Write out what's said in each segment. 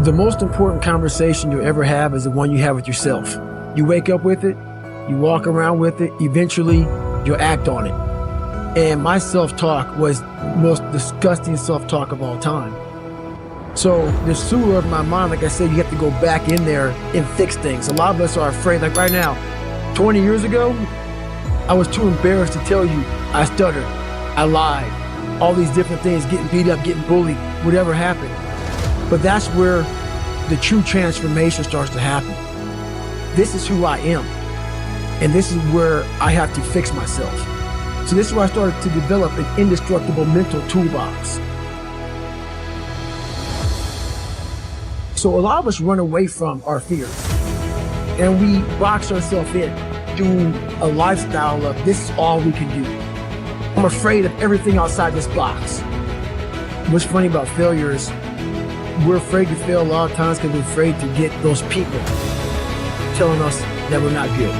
The most important conversation you'll ever have is the one you have with yourself. You wake up with it, you walk around with it, eventually you'll act on it. And my self-talk was the most disgusting self-talk of all time. So the sewer of my mind, like I said, you have to go back in there and fix things. A lot of us are afraid. Like right now, 20 years ago, I was too embarrassed to tell you I stuttered, I lied, all these different things, getting beat up, getting bullied, whatever happened. But that's where the true transformation starts to happen. This is who I am. And this is where I have to fix myself. So this is where I started to develop an indestructible mental toolbox. So a lot of us run away from our fears. And we box ourselves in through a lifestyle of this is all we can do. I'm afraid of everything outside this box. What's funny about failure is we're afraid to fail a lot of times because we're afraid to get those people telling us that we're not good,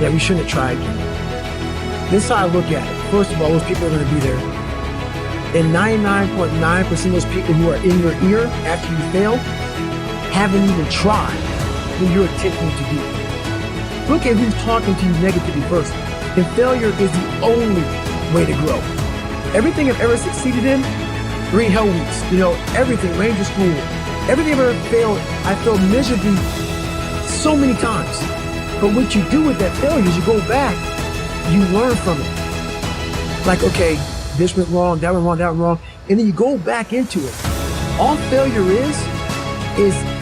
that we shouldn't try again. This is how I look at it. First of all, those people are going to be there. And 99.9% of those people who are in your ear after you fail haven't even tried what you're attempting to do. Look at who's talking to you negatively first. And failure is the only way to grow. Everything I've ever succeeded in, 3 hell weeks, everything, Ranger School, everything I've ever failed, I failed miserably so many times. But what you do with that failure is you go back, you learn from it. Like, okay, this went wrong, that went wrong, that went wrong. And then you go back into it. All failure is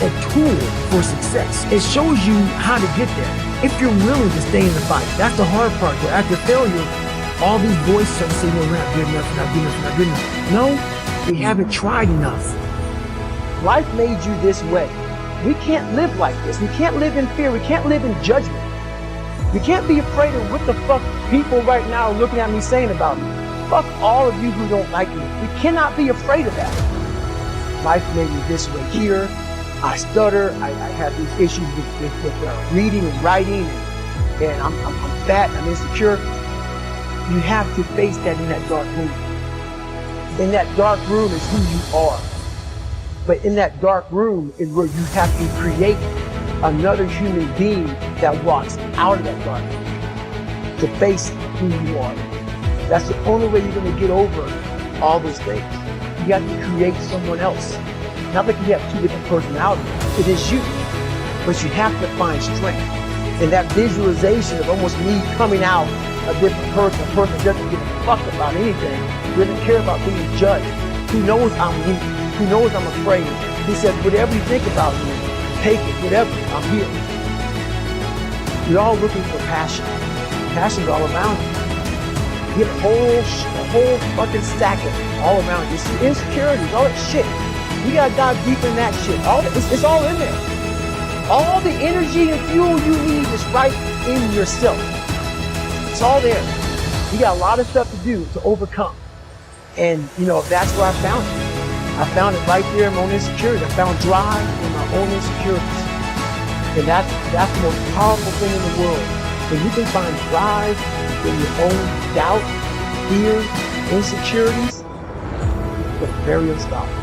a tool for success. It shows you how to get there. If you're willing to stay in the fight. That's the hard part. Where after failure, all these voices are saying, well, we're not good enough, we're not good enough, we're not good enough. No, we haven't tried enough. Life made you this way. We can't live like this. We can't live in fear. We can't live in judgment. We can't be afraid of what the fuck people right now are looking at me saying about me. Fuck all of you who don't like me. We cannot be afraid of that. Life made me this way here. I stutter. I have these issues with reading and writing, and I'm fat and I'm insecure. You have to face that in that dark room. In that dark room is who you are. But in that dark room is where you have to create another human being that walks out of that dark room to face who you are. That's the only way you're going to get over all those things. You have to create someone else. Not that you have 2 different personalities. It is you. But you have to find strength. And that visualization of almost me coming out a different person, a person who doesn't give a fuck about anything, doesn't care about being judged, who knows I'm weak, who knows I'm afraid. He says, whatever you think about me, take it, whatever, I'm here. We're all looking for passion. Passion's all around you. You get a whole fucking stack of it all around you. It's insecurities, all that shit. You gotta dive deep in that shit. It's all in there. All the energy and fuel you need is right in yourself. It's all there. You got a lot of stuff to do to overcome. And, that's where I found it. I found it right there in my own insecurity. I found drive in my own insecurities. And that's the most powerful thing in the world. When you can find drive in your own doubt, fear, insecurities, it's very unstoppable.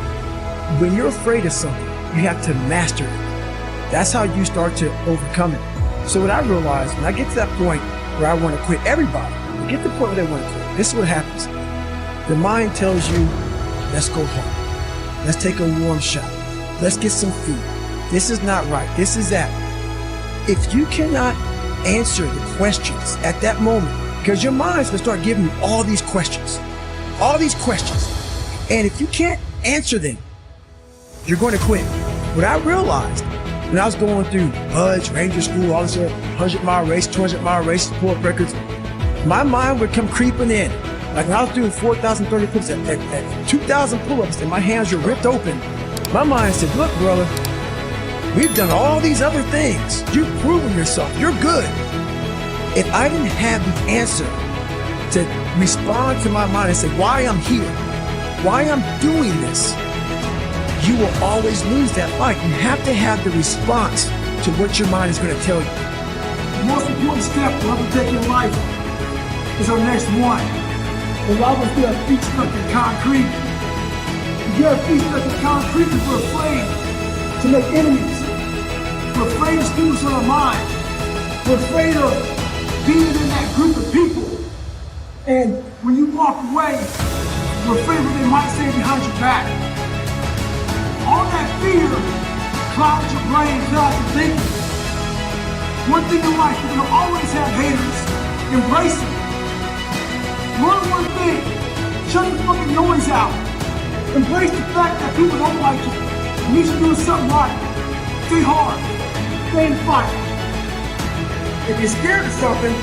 When you're afraid of something, you have to master it. That's how you start to overcome it. So what I realized, when I get to that point where I want to quit, everybody, get to the point where they want to quit. This is what happens. The mind tells you, let's go home. Let's take a warm shower. Let's get some food. This is not right. This is that. If you cannot answer the questions at that moment, because your mind's going to start giving you all these questions. And if you can't answer them, you're going to quit. What I realized when I was going through BUD/S, Ranger School, all this 100-mile race, 200-mile race, pull-up records, my mind would come creeping in. Like when I was doing 4,030 pull-ups at 2,000 pull-ups and my hands were ripped open, my mind said, look, brother, we've done all these other things. You've proven yourself. You're good. If I didn't have the answer to respond to my mind and say why I'm here, why I'm doing this, you will always lose that fight. You have to have the response to what your mind is going to tell you. The most important step we'll ever take in life is our next one. A lot of us get our feet stuck in concrete. We get our feet stuck in concrete because we're afraid to to make enemies. We're afraid of students on our mind. We're afraid of being in that group of people. And when you walk away, we're afraid of what they might say behind your back. All that fear clouds your brain, clouds your thinking. One thing in life, you're gonna always have haters. Embrace it. Learn one thing. Shut the fucking noise out. Embrace the fact that people don't like you. It means you're doing something right. Stay hard. Stay in the fight. If you're scared of something,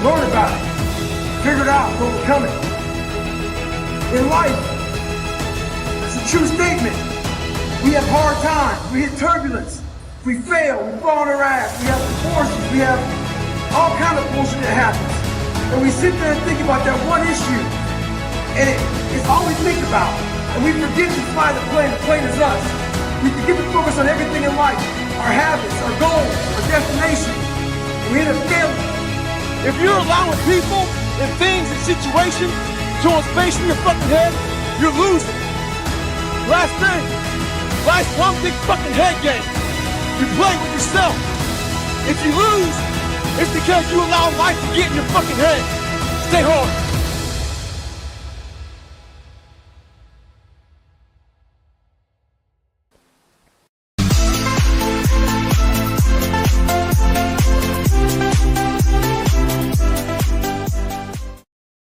learn about it. Figure it out, overcome it. In life, it's a true statement. We have hard times, we hit turbulence, we fail, we fall on our ass, we have divorces, we have all kind of bullshit that happens. And we sit there and think about that one issue, and it's all we think about. And we forget to fly the plane is us. We forget to focus on everything in life, our habits, our goals, our destination. And we end up failing. If you're allowing people and things and situations to hold space in your fucking head, you're losing. Last thing, life's one big fucking head game. You play with yourself. If you lose, it's because you allow life to get in your fucking head. Stay hard.